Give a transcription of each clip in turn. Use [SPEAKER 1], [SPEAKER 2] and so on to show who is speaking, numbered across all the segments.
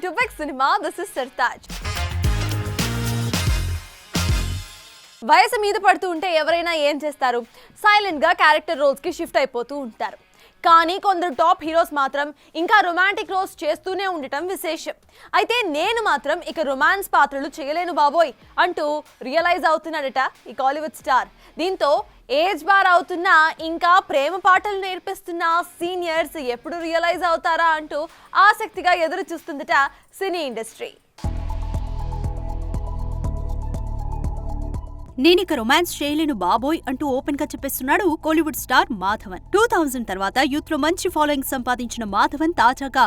[SPEAKER 1] Welcome to Big Cinema. This is Sartaj. వయసు మీద పడుతూ ఉంటే ఎవరైనా ఏం చేస్తారు? సైలెంట్ గా క్యారెక్టర్ రోల్స్ కి షిఫ్ట్ అయిపోతూ ఉంటారు. కానీ కొందరు టాప్ హీరోస్ మాత్రం ఇంకా రొమాంటిక్ రోల్స్ చేస్తూనే ఉండటం విశేషం. అయితే నేను మాత్రం ఇక రొమాన్స్ పాత్రలు చేయలేను బాబోయ్ అంటూ రియలైజ్ అవుతున్నాడట ఈ కాలీవుడ్ స్టార్. దీంతో ఏజ్ బార్ అవుతున్నా ఇంకా ప్రేమ పాటలు నేర్పిస్తున్న సీనియర్స్ ఎప్పుడు రియలైజ్ అవుతారా అంటూ ఆసక్తిగా ఎదురు చూస్తుందట సినీ ఇండస్ట్రీ.
[SPEAKER 2] నేనిక రొమాన్స్ చేయలేను బాబోయ్ అంటూ ఓపెన్ గా చెప్పేస్తున్నాడు కోలీవుడ్ స్టార్ మాధవన్. 2000 తర్వాత యూత్ లో మంచి ఫాలోయింగ్ సంపాదించిన మాధవన్ తాజాగా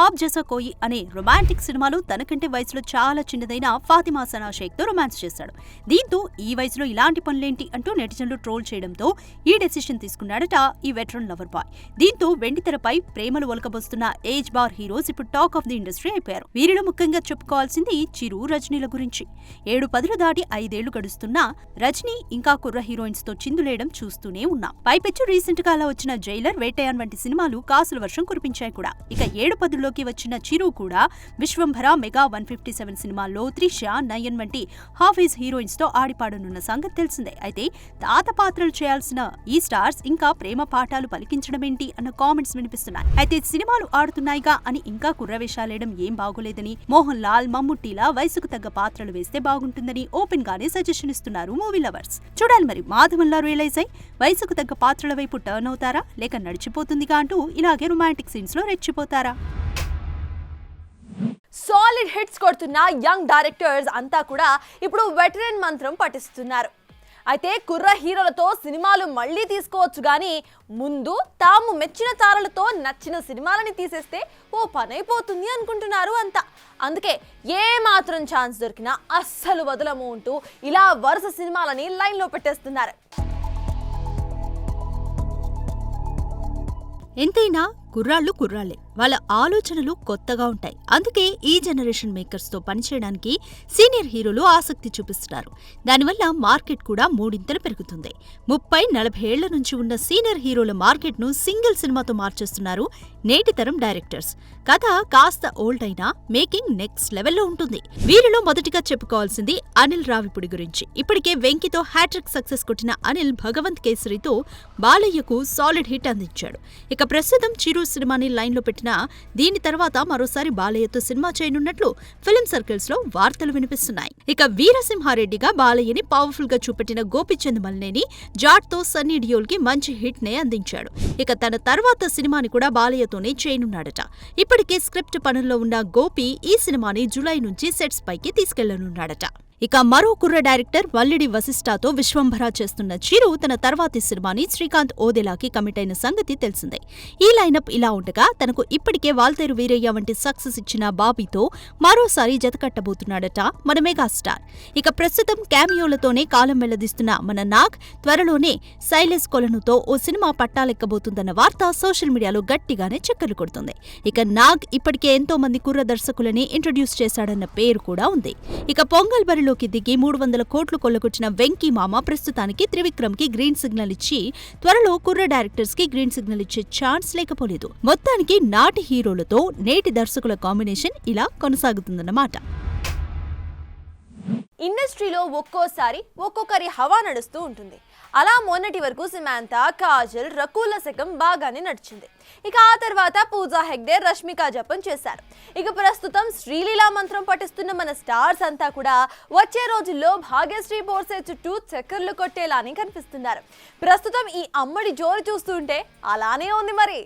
[SPEAKER 2] ఆప్ జైసా కోయి అనే రొమాంటిక్ సినిమాలో తనకంటే వయసులో చాలా చిన్నదైన ఫాతిమా సనా షేక్ తో రొమాన్స్ చేశాడు. దీంతో ఈ వయసులో ఇలాంటి పనులేంటి అంటూ నెటిజన్లు ట్రోల్ చేయడంతో ఈ డెసిషన్ తీసుకున్నాడట ఈ వెటరన్ లవర్ బాయ్. దీంతో వెండితెరపై ప్రేమలు ఒలకబోస్తున్న ఏజ్ బార్ హీరోస్ ఇప్పుడు టాక్ ఆఫ్ ది ఇండస్ట్రీ అయిపోయారు. వీరిలో ముఖ్యంగా చెప్పుకోవాల్సింది చిరు, రజనీల గురించి. 7-10 దాటి 5 ఏళ్లు గడుస్తున్నా రజనీ ఇంకా కుర్ర హీరోయిన్స్ తో చిందులేయడం చూస్తూనే ఉన్నాం. పైపెచ్చు రీసెంట్ గా అలా వచ్చిన జైలర్, వేటయాన్ వంటి సినిమాలు కాసుల వర్షం కురిపించాయి కూడా. ఇక 7-10లోకి వచ్చిన చిరు కూడా విశ్వంభర, మెగా 157 సినిమాల్లో త్రిష, నయన్ వంటి హాఫీజ్ హీరోయిన్స్ తో ఆడిపాడనున్న సంగతి తెలిసిందే. అయితే తాత పాత్రలు చేయాల్సిన ఈ స్టార్స్ ఇంకా ప్రేమ పాఠాలు పలికించడమేంటి అన్న కామెంట్స్ వినిపిస్తున్నాయి. అయితే సినిమాలు ఆడుతున్నాయిగా అని ఇంకా కుర్ర వేషాలేయడం ఏం బాగోలేదని, మోహన్ లాల్, మమ్ముట్టిలా వయసుకు తగ్గ పాత్రలు వేస్తే బాగుంటుందని ఓపెన్ గానే సజెషన్ ఇస్తున్నారు మూవీ లవర్స్. చూడాలి మరి మాధవన్ లా రియలైజ్ అయి వయసుకు తగ్గ పాత్రల వైపు టర్న్ అవుతారా, లేక నడిచిపోతుందిగా అంటూ ఇలాగే రొమాంటిక్ సీన్స్ లో రెచ్చిపోతారా?
[SPEAKER 1] సాలిడ్ హిట్స్ కొడుతున్న యంగ్ డైరెక్టర్స్ అంతా కూడా ఇప్పుడు వెటరన్ మంత్రం పఠిస్తున్నారు. అయితే కుర్ర హీరోలతో సినిమాలు మళ్లీ తీసుకోవచ్చు గానీ ముందు తాము మెచ్చిన తారలతో నచ్చిన సినిమాలని తీసేస్తే ఓ పనైపోతుంది అనుకుంటున్నారు అంతా. అందుకే ఏ మాత్రం ఛాన్స్ దొరికినా అస్సలు వదలము అంటూ ఇలా వరుస సినిమాలని లైన్లో పెట్టేస్తున్నారు.
[SPEAKER 2] ఎంతైనా కుర్రాళ్ళు కుర్రాళ్లే, వాళ్ళ ఆలోచనలు కొత్తగా ఉంటాయి. అందుకే ఈ జనరేషన్ మేకర్స్ తో పనిచేయడానికి సీనియర్ హీరోలు ఆసక్తి చూపిస్తున్నారు. దానివల్ల మార్కెట్ కూడా మూడింతలు పెరుగుతుంది. 30-40 ఏళ్ల నుంచి ఉన్న సీనియర్ హీరోల మార్కెట్ ను సింగిల్ సినిమాతో మార్చేస్తున్నారు నేటి తరం డైరెక్టర్స్. కథ కాస్త ఓల్డ్ అయినా మేకింగ్ నెక్స్ట్ లెవెల్లో ఉంటుంది. వీరిలో మొదటిగా చెప్పుకోవాల్సింది అనిల్ రావిపూడి గురించి. ఇప్పటికే వెంకీతో హ్యాట్రిక్ సక్సెస్ కొట్టిన అనిల్ భగవంత్ కేసరితో బాలయ్యకు సాలిడ్ హిట్ అందించాడు. ఇక ప్రస్తుతం చిరు సినిమాని లైన్ లో పెట్టిన దీని తర్వాత మరోసారి బాలయ్యతో సినిమా చేయనున్నట్లు ఫిల్మ్ సర్కిల్స్ లో వార్తలు వినిపిస్తున్నాయి. ఇక వీరసింహారెడ్డిగా బాలయ్యని పవర్ఫుల్ గా చూపెట్టిన గోపిచంద్ మల్నేని జాట్ తో సన్నీ డియోల్ కి మంచి హిట్ నే అందించాడు. ఇక తన తర్వాత సినిమాని కూడా బాలయ్యతోనే చేయనున్నాడట. ఇప్పటికే స్క్రిప్ట్ పనుల్లో ఉన్న గోపి ఈ సినిమాని జులై నుంచి సెట్స్ పైకి తీసుకెళ్లనున్నాడట. ఇక మరో కుర్ర డైరెక్టర్ వల్లిడి వశిష్ఠతో విశ్వంభర చేస్తున్న చిరు తన తర్వాతి సినిమాని శ్రీకాంత్ ఓదెలాకి కమిట్ అయిన సంగతి తెలిసిందే. ఈ లైనప్ ఇలా ఉండగా తనకు ఇప్పటికే వాల్తేరు వీరయ్య వంటి సక్సెస్ ఇచ్చిన బాబీతో మరోసారి జతకట్టబోతున్నాడట మన మెగాస్టార్. ఇక ప్రస్తుతం క్యామియోలతోనే కాలం వెళ్లదీస్తున్న మన నాగ్ త్వరలోనే శైలేష్ కొలనుతో ఓ సినిమా పట్టాలెక్కబోతుందన్న వార్త సోషల్ మీడియాలో గట్టిగానే చక్కర్లు కొడుతుంది. ఇక నాగ్ ఇప్పటికే ఎంతో మంది కుర్ర దర్శకులని ఇంట్రడ్యూస్ చేశాడన్న పేరు కూడా ఉంది. ఇక పొంగల్ బరిలో దిగి 300 కోట్లు కొల్లగొచ్చిన వెంకీ మామ ప్రస్తుతానికి త్రివిక్రమ్ కి గ్రీన్ సిగ్నల్ ఇచ్చి త్వరలో కుర్ర డైరెక్టర్స్ కి గ్రీన్ సిగ్నల్ ఇచ్చే ఛాన్స్ లేకపోలేదు. మొత్తానికి నాటి హీరోలతో నేటి దర్శకుల కాంబినేషన్ ఇలా కొనసాగుతుందన్నమాట.
[SPEAKER 1] ఇండస్ట్రీలో ఒక్కోసారి ఒక్కొక్కరి హవా నడుస్తూ ఉంటుంది. అలా మొన్నటి వరకు సమంత, కాజల్, రకుల్ శకం బాగానే నడిచింది. ఇక ఆ తర్వాత పూజా హెగ్డే, రష్మిక జపం చేశారు. ఇక ప్రస్తుతం శ్రీలీలా మంత్రం పఠిస్తున్న మన స్టార్స్ అంతా కూడా వచ్చే రోజుల్లో భాగ్యశ్రీ బోర్సే చుట్టూ చక్కర్లు కొట్టేలానే కనిపిస్తున్నారు. ప్రస్తుతం ఈ అమ్మడి జోరు చూస్తుంటే అలానే ఉంది మరి.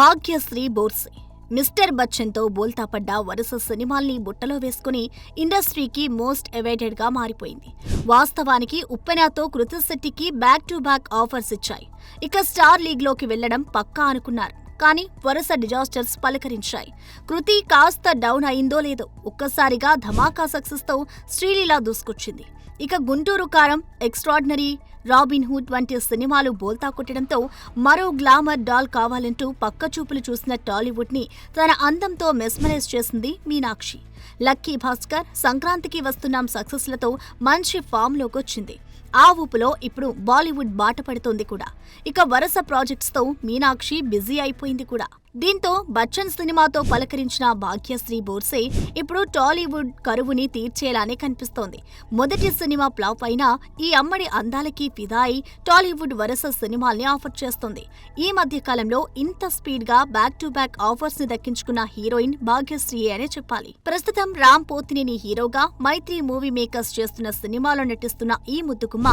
[SPEAKER 3] భాగ్యశ్రీ బోర్సే మిస్టర్ బచ్చన్తో బోల్తా పడ్డ వరుస సినిమాల్ని బుట్టలో వేసుకుని ఇండస్ట్రీకి మోస్ట్ అవైటెడ్ గా మారిపోయింది. వాస్తవానికి ఉప్పెనతో కృతి శెట్టికి బ్యాక్ టు బ్యాక్ ఆఫర్స్ ఇచ్చాయి. ఇక స్టార్ లీగ్ లోకి వెళ్లడం పక్కా అనుకున్నారు. కానీ వరుస డిజాస్టర్స్ పలకరించాయి. కృతి కాస్త డౌన్ అయిందో లేదో ఒక్కసారిగా ధమాకా సక్సెస్ తో శ్రీలీల దూసుకొచ్చింది. ఇక గుంటూరు కారం, ఎక్స్ట్రాడినరీ, రాబిన్ హుడ్ వంటి సినిమాలు బోల్తా కొట్టడంతో మరో గ్లామర్ డాల్ కావాలంటూ పక్కచూపులు చూసిన టాలీవుడ్ ని తన అందంతో మెస్మరైజ్ చేసింది మీనాక్షి. లక్కీ భాస్కర్, సంక్రాంతికి వస్తున్నాం సక్సెస్లతో మంచి ఫామ్లోకొచ్చింది. ఆ ఊపులో ఇప్పుడు బాలీవుడ్ బాట పడుతోంది కూడా. ఇక వరుస ప్రాజెక్ట్స్ తో మీనాక్షి బిజీ అయిపోయింది కూడా. దీంతో బచ్చన్ సినిమాతో పలకరించిన భాగ్యశ్రీ బోర్సే ఇప్పుడు టాలీవుడ్ కరువుని తీర్చేలానే కనిపిస్తోంది. మొదటి సినిమా ఫ్లాప్ అయినా ఈ అమ్మడి అందాలకి ఫిదా అయి టాలీవుడ్ వరుస సినిమాల్ని ఆఫర్ చేస్తోంది. ఈ మధ్య కాలంలో ఇంత స్పీడ్ గా బ్యాక్ టు బ్యాక్ ఆఫర్స్ ని దక్కించుకున్న హీరోయిన్ భాగ్యశ్రీ అనే చెప్పాలి. ప్రస్తుతం రామ్ పోతినేని హీరోగా మైత్రి మూవీ మేకర్స్ చేస్తున్న సినిమాలో నటిస్తున్న ఈ ముద్దుకుమ్మ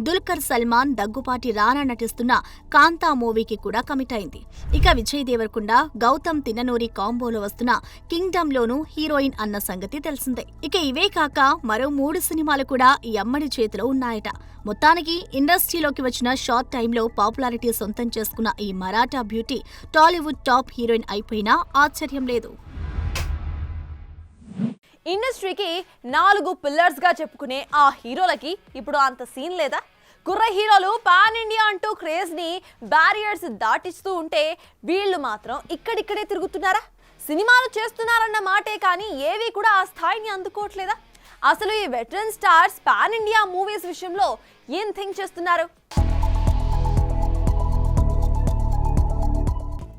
[SPEAKER 3] దుల్కర్ సల్మాన్, దగ్గుపాటి రానా నటిస్తున్న కాంతా మూవీకి కూడా కమిట్ అయింది. ఇక విజయ్ దేవరకొండ, గౌతమ్ తిన్ననూరి కాంబోలో వస్తున్న కింగ్డమ్ లోనూ హీరోయిన్ అన్న సంగతి తెలిసిందే. ఇక ఇవే కాక మరో 3 సినిమాలు కూడా ఈ అమ్మడి చేతిలో ఉన్నాయట. మొత్తానికి ఇండస్ట్రీలోకి వచ్చిన షార్ట్ టైంలో పాపులారిటీ సొంతం చేసుకున్న ఈ Maratha beauty Tollywood top heroine అయిపోయినా ఆశ్చర్యం లేదు.
[SPEAKER 1] ఇండస్ట్రీకి 4 పిల్లర్స్ గా చెప్పుకునే ఆ హీరోలకి ఇప్పుడు అంత సీన్ లేదా? కుర్ర హీరోలు పాన్ ఇండియా అంటూ క్రేజ్ ని బ్యారియర్స్ దాటిస్తూ ఉంటే వీళ్ళు మాత్రం ఇక్కడిక్కడే తిరుగుతున్నారా? సినిమాలు చేస్తున్నారన్న మాటే కానీ ఏవి కూడా ఆ స్థాయిని అందుకోవట్లేదా? అసలు ఈ veteran stars pan India movies విషయంలో ఏం థింక్ చేస్తున్నారు?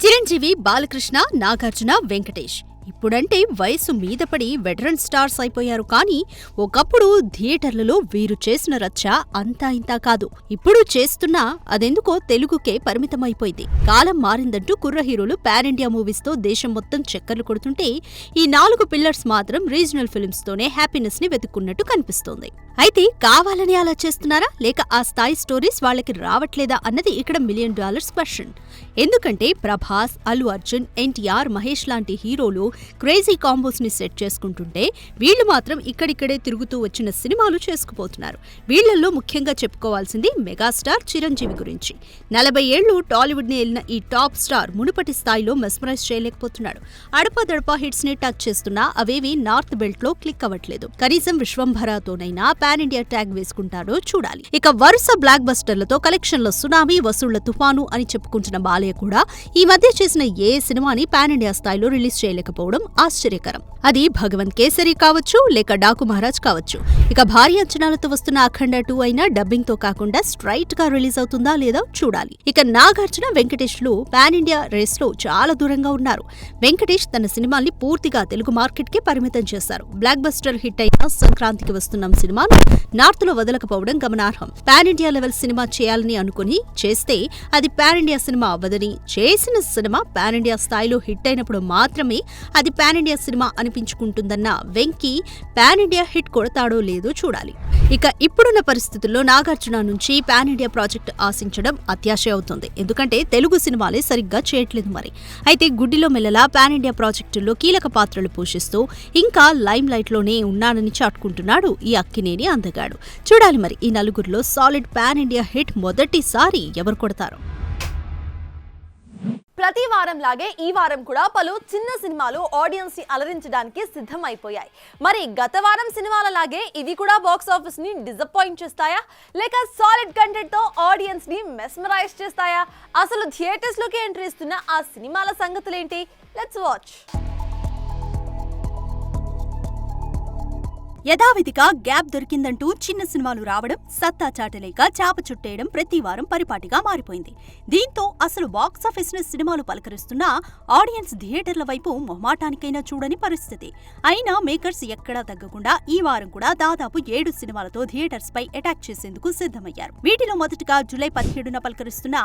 [SPEAKER 2] చిరంజీవి, బాలకృష్ణ, నాగార్జున, వెంకటేష్ ఇప్పుడంటే వయసు మీద పడి వెటరన్ స్టార్స్ అయిపోయారు. కానీ ఒకప్పుడు థియేటర్లలో వీరు చేసిన రచ్చ అంతా ఇంతా కాదు. ఇప్పుడు చేస్తున్నా అదెందుకో తెలుగుకే పరిమితమైపోయింది. కాలం మారిందంటూ కుర్ర హీరోలు పాన్ ఇండియా మూవీస్ తో దేశం మొత్తం చక్కర్లు కొడుతుంటే ఈ 4 పిల్లర్స్ మాత్రం రీజనల్ ఫిల్మ్స్ తోనే హ్యాపీనెస్ ని వెతుక్కున్నట్టు కనిపిస్తోంది. అయితే కావాలని అలా చేస్తున్నారా లేక ఆ స్థాయి స్టోరీస్ వాళ్ళకి రావట్లేదా అన్నది ఇక్కడ $1 మిలియన్ క్వశ్చన్. ఎందుకంటే ప్రభాస్, అల్లు అర్జున్, ఎన్టీఆర్, మహేష్ లాంటి హీరోలు క్రేజీ కాంబోస్ ని సెట్ చేసుకుంటుంటే వీళ్లు మాత్రం ఇక్కడిక్కడే తిరుగుతూ వచ్చిన సినిమాలు చేసుకుపోతున్నారు. వీళ్లలో ముఖ్యంగా చెప్పుకోవాల్సింది మెగాస్టార్ చిరంజీవి గురించి. 40 ఏళ్లు టాలీవుడ్ ని వెళ్లిన ఈ టాప్ స్టార్ మునుపటి స్థాయిలో మెస్మరైజ్ చేయలేకపోతున్నాడు. అడపదడప హిట్స్ ని టచ్ చేస్తున్నా అవేవి నార్త్ బెల్ట్ లో క్లిక్ అవ్వట్లేదు. కనీసం విశ్వంభరతోనైనా పాన్ ఇండియా ట్యాగ్ వేసుకుంటారో చూడాలి. ఇక వరుస బ్లాక్ బస్టర్లతో కలెక్షన్ల సునామీ, వసూళ్ల తుఫాను అని చెప్పుకుంటున్న బాలయ్య కూడా ఈ మధ్య చేసిన ఏ సినిమాని పాన్ ఇండియా స్థాయిలో రిలీజ్ చేయలేకపోవడం ఆశ్చర్యకరం. అది భగవంత్ కేసరి కావచ్చు లేక డాకు మహారాజ్ కావచ్చు. ఇక భారీ అంచనాలతో వస్తున్న అఖండ 2 అయినా డబ్బింగ్ తో కాకుండా స్ట్రైట్ గా రిలీజ్ అవుతుందా లేదా చూడాలి. ఇక నాగార్జున, వెంకటేష్ లు పాన్ ఇండియా రేస్ లో చాలా దూరంగా ఉన్నారు. వెంకటేష్ తన సినిమాల్ని పూర్తిగా తెలుగు మార్కెట్ కి పరిమితం చేశారు. బ్లాక్ బస్టర్ హిట్ అయిన సంక్రాంతికి వస్తున్న సినిమాను నార్త్ లో వదలకపోవడం గమనార్హం. పాన్ ఇండియా లెవెల్ సినిమా చేయాలని అనుకుని చేస్తే అది పాన్ ఇండియా సినిమా అవ్వదని, చేసిన సినిమా పాన్ ఇండియా స్థాయిలో హిట్ అయినప్పుడు మాత్రమే అది పాన్ ఇండియా సినిమా అనిపించుకుంటుందన్న వెంకీ పాన్ ఇండియా హిట్ కొడతాడో లేదో చూడాలి. ఇక ఇప్పుడున్న పరిస్థితుల్లో నాగార్జున నుంచి పాన్ ఇండియా ప్రాజెక్ట్ ఆశించడం అత్యాశ అవుతుంది. ఎందుకంటే తెలుగు సినిమాలే సరిగ్గా చేయట్లేదు మరి. అయితే గుడ్డిలో మెల్లలా పాన్ ఇండియా ప్రాజెక్టుల్లో కీలక పాత్రలు పోషిస్తూ ఇంకా లైమ్ లైట్ లోనే ఉన్నానని చాటుకుంటున్నాడు ఈ అక్కినేని అందగాడు. చూడాలి మరి ఈ నలుగురిలో సాలిడ్ పాన్ ఇండియా హిట్ మొదటిసారి ఎవరు కొడతారు?
[SPEAKER 1] ప్రతి వారం లాగే ఈ వారం కూడా పలు చిన్న సినిమాలు ఆడియన్స్ ని అలరించడానికి సిద్ధం అయిపోయాయి. మరి గత వారం సినిమాల లాగే ఇవి కూడా బాక్స్ ఆఫీస్ ని డిసప్పాయింట్ చేస్తాయా లేక సాలిడ్ కంటెంట్ తో ఆడియన్స్ ని మెస్మరైజ్ చేస్తాయా? అసలు థియేటర్స్ లోకి ఎంట్రీ ఇస్తున్న ఆ సినిమాల సంగతులేంటి? Let's watch.
[SPEAKER 2] యథావిధిగా గ్యాప్ దొరికిందంటూ చిన్న సినిమాలు రావడం, సత్తా చాటలేక చాప చుట్టేయడం ప్రతి వారం పరిపాటిగా మారిపోయింది. దీంతో అసలు బాక్సాఫీస్ ను సినిమాలు పలకరిస్తున్నా ఆడియన్స్ థియేటర్ల వైపు మొహమాటానికైనా చూడని పరిస్థితి. అయినా మేకర్స్ ఎక్కడా తగ్గకుండా ఈ వారం కూడా దాదాపు 7 సినిమాలతో థియేటర్స్ పై అటాక్ చేసేందుకు సిద్ధమయ్యారు. వీటిలో మొదటగా జూలై 17న పలకరిస్తున్న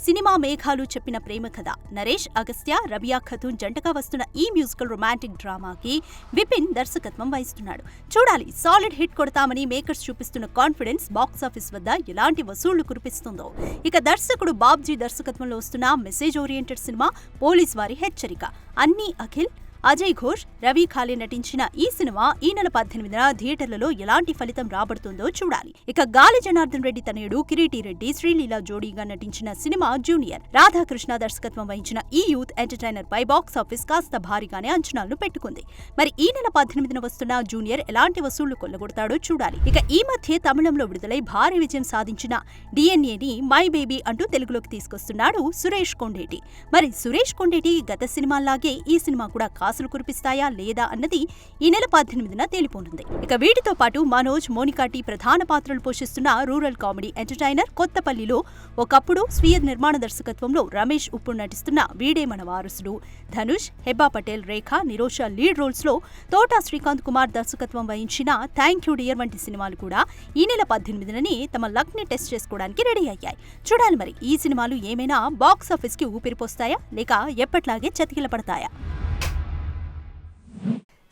[SPEAKER 2] సినిమా మేఘాలు చెప్పిన ప్రేమ కథ. నరేష్ అగస్త్య, రబియా ఖతూన్ జంటగా వస్తున్న ఈ మ్యూజికల్ రొమాంటిక్ డ్రామాకి విపిన్ దర్శకత్వం వహిస్తున్నాడు. చూడాలి సాలిడ్ హిట్ కొడతామని మేకర్స్ చూపిస్తున్న కాన్ఫిడెన్స్ బాక్సాఫీస్ వద్ద ఎలాంటి వసూళ్లు కురిపిస్తుందో. ఇక దర్శకుడు బాబ్జీ దర్శకత్వంలో వస్తున్న మెసేజ్ ఓరియంటెడ్ సినిమా పోలీస్ వారి హెచ్చరిక. అన్నీ అఖిల్, అజయ్ ఘోష్, రవి ఖాళే నటించిన ఈ సినిమా ఈ నెల 18న థియేటర్లలో ఎలాంటి ఫలితం రాబడుతుందో చూడాలి. ఇక గాలి జనార్దన్ రెడ్డి తనయుడు కిరీటి రెడ్డి, శ్రీలీల జోడీగా నటించిన సినిమా జూనియర్. రాధాకృష్ణ దర్శకత్వం వహించిన ఈ యూత్ ఎంటర్టైనర్ పై బాక్సాఫీస్ కాస్త భారీగానే అంచనాలను పెట్టుకుంది. మరి ఈ నెల 18న వస్తున్న జూనియర్ ఎలాంటి వసూళ్లు కొల్లగొడతాడో చూడాలి. ఇక ఈ మధ్య తమిళంలో విడుదలై భారీ విజయం సాధించిన డిఎన్ఏని మై బేబీ అంటూ తెలుగులోకి తీసుకొస్తున్నాడు సురేష్ కొండేటి. మరి సురేష్ కొండేటి గత సినిమాల్లాగే ఈ సినిమా కూడా కాస్త ఆశలు కురిపిస్తాయా లేదా అన్నది ఈ నెల 18న తేలిపోనుంది. ఇక వీటితో పాటు మనోజ్, మోనికాటి ప్రధాన పాత్రలు పోషిస్తున్న రూరల్ కామెడీ ఎంటర్టైనర్ కొత్తపల్లిలో ఒకప్పుడు స్వీయ నిర్మాణ దర్శకత్వంలో రమేష్ ఉప్పుడు నటిస్తున్న వీడే మన వారసుడు, ధనుష్, హెబ్బా పటేల్, రేఖ, నిరోష లీడ్ రోల్స్ లో తోటా శ్రీకాంత్ కుమార్ దర్శకత్వం వహించిన థ్యాంక్ యూ డియర్ వంటి సినిమాలు కూడా ఈ నెల 18ని తమ లక్ ని టెస్ట్ చేసుకోవడానికి రెడీ అయ్యాయి. చూడాలి మరి ఈ సినిమాలు ఏమైనా బాక్స్ ఆఫీస్ కి ఊపిరిపోస్తాయా లేక ఎప్పట్లాగే చతికిల పడతాయా?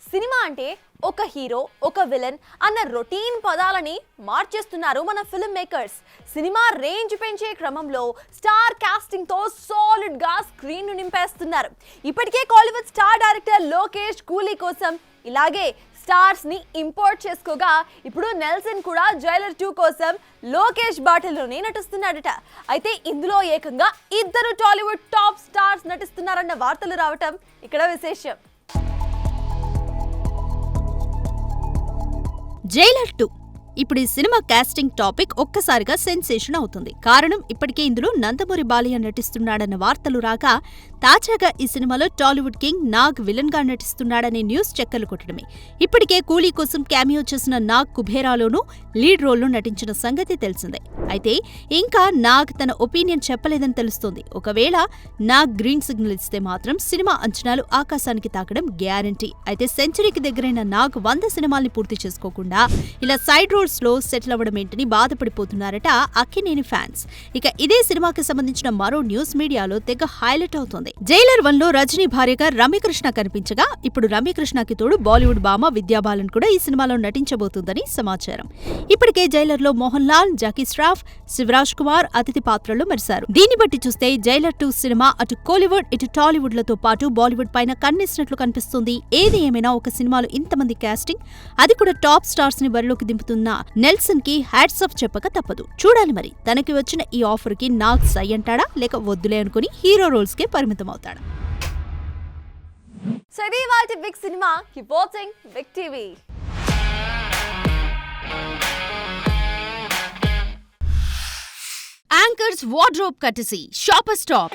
[SPEAKER 1] సినిమా అంటే ఒక హీరో, ఒక విలన్ అన్న రొటీన్ పదాలని మార్చేస్తున్నారు మన ఫిల్మ్ మేకర్స్. సినిమా రేంజ్ పెంచే క్రమంలో స్టార్ కాస్టింగ్ తో సాలిడ్ గా స్క్రీన్ ను నింపేస్తున్నారు. ఇప్పటికే కాలీవుడ్ స్టార్ డైరెక్టర్ లోకేష్ కూలీ కోసం ఇలాగే స్టార్స్ ని ఇంపోర్ట్ చేసుకోగా ఇప్పుడు నెల్సన్ కూడా జైలర్ 2 కోసం లోకేష్ బాటలోనే నటిస్తున్నాడట. అయితే ఇందులో ఏకంగా 2 టాలీవుడ్ టాప్ స్టార్స్ నటిస్తున్నారన్న వార్తలు రావటం ఇక్కడ విశేషం.
[SPEAKER 2] జైలర్ 2 ఇప్పుడు ఈ సినిమా కాస్టింగ్ టాపిక్ ఒక్కసారిగా సెన్సేషన్ అవుతుంది. కారణం ఇప్పటికే ఇందులో నందమూరి బాలయ్య నటిస్తున్నాడన్న వార్తలు రాగా తాజాగా ఈ సినిమాలో టాలీవుడ్ కింగ్ నాగ్ విలన్ గా నటిస్తున్నాడనే న్యూస్ చెక్కలు కొట్టడమే. ఇప్పటికే కూలీ కోసం క్యామియో చేసిన నాగ్ కుబేరాలోనూ లీడ్ రోల్లో నటించిన సంగతి తెలిసిందే. అయితే ఇంకా నాగ్ తన ఒపీనియన్ చెప్పలేదని తెలుస్తోంది. ఒకవేళ నాగ్ గ్రీన్ సిగ్నల్ ఇస్తే మాత్రం సినిమా అంచనాలు ఆకాశానికి తాకడం గ్యారంటీ. అయితే సెంచరీకి దగ్గరైన నాగ్ 100 సినిమాల్ని పూర్తి చేసుకోకుండా ఇలా సైడ్ రోల్స్ లో సెటిల్ అవ్వడం ఏంటని బాధపడిపోతున్నారట అక్కినేని ఫ్యాన్స్. ఇక ఇదే సినిమాకి సంబంధించిన మరో న్యూస్ మీడియాలో తెగ హైలైట్ అవుతోంది. జైలర్ 1లో రజనీ భార్యగా రమ్యకృష్ణ కనిపించగా ఇప్పుడు రమ్యకృష్ణకి తోడు బాలీవుడ్ భామ విద్యాబాలన్ కూడా ఈ సినిమాలో నటించబోతుందని సమాచారం. ఇప్పటికే జైలర్ లో మోహన్ లాల్, జాకీ ష్రాఫ్, శివరాజ్ కుమార్ అతిథి పాత్రల్లో మెరిశారు. దీన్ని బట్టి చూస్తే జైలర్ 2 సినిమా అటు కోలీవుడ్ ఇటు టాలీవుడ్ లతో పాటు బాలీవుడ్ పైన కన్నేసినట్లు కనిపిస్తుంది. ఏది ఏమైనా ఒక సినిమాలో ఇంతమంది కాస్టింగ్, అది కూడా టాప్ స్టార్స్ ని బరిలోకి దింపుతున్న నెల్సన్ కి హ్యాట్స్ ఆఫ్ చెప్పక తప్పదు. చూడాలి మరి తనకి వచ్చిన ఈ ఆఫర్ కి నాగ్ సై అంటాడా లేక వద్దులే అనుకుని హీరో రోల్స్ కే పరిమితం అవుతాడా?
[SPEAKER 1] సో ఇది ఇవాల్టి big cinema. Keep watching big TV.
[SPEAKER 2] Anchors wardrobe courtesy shopper stop.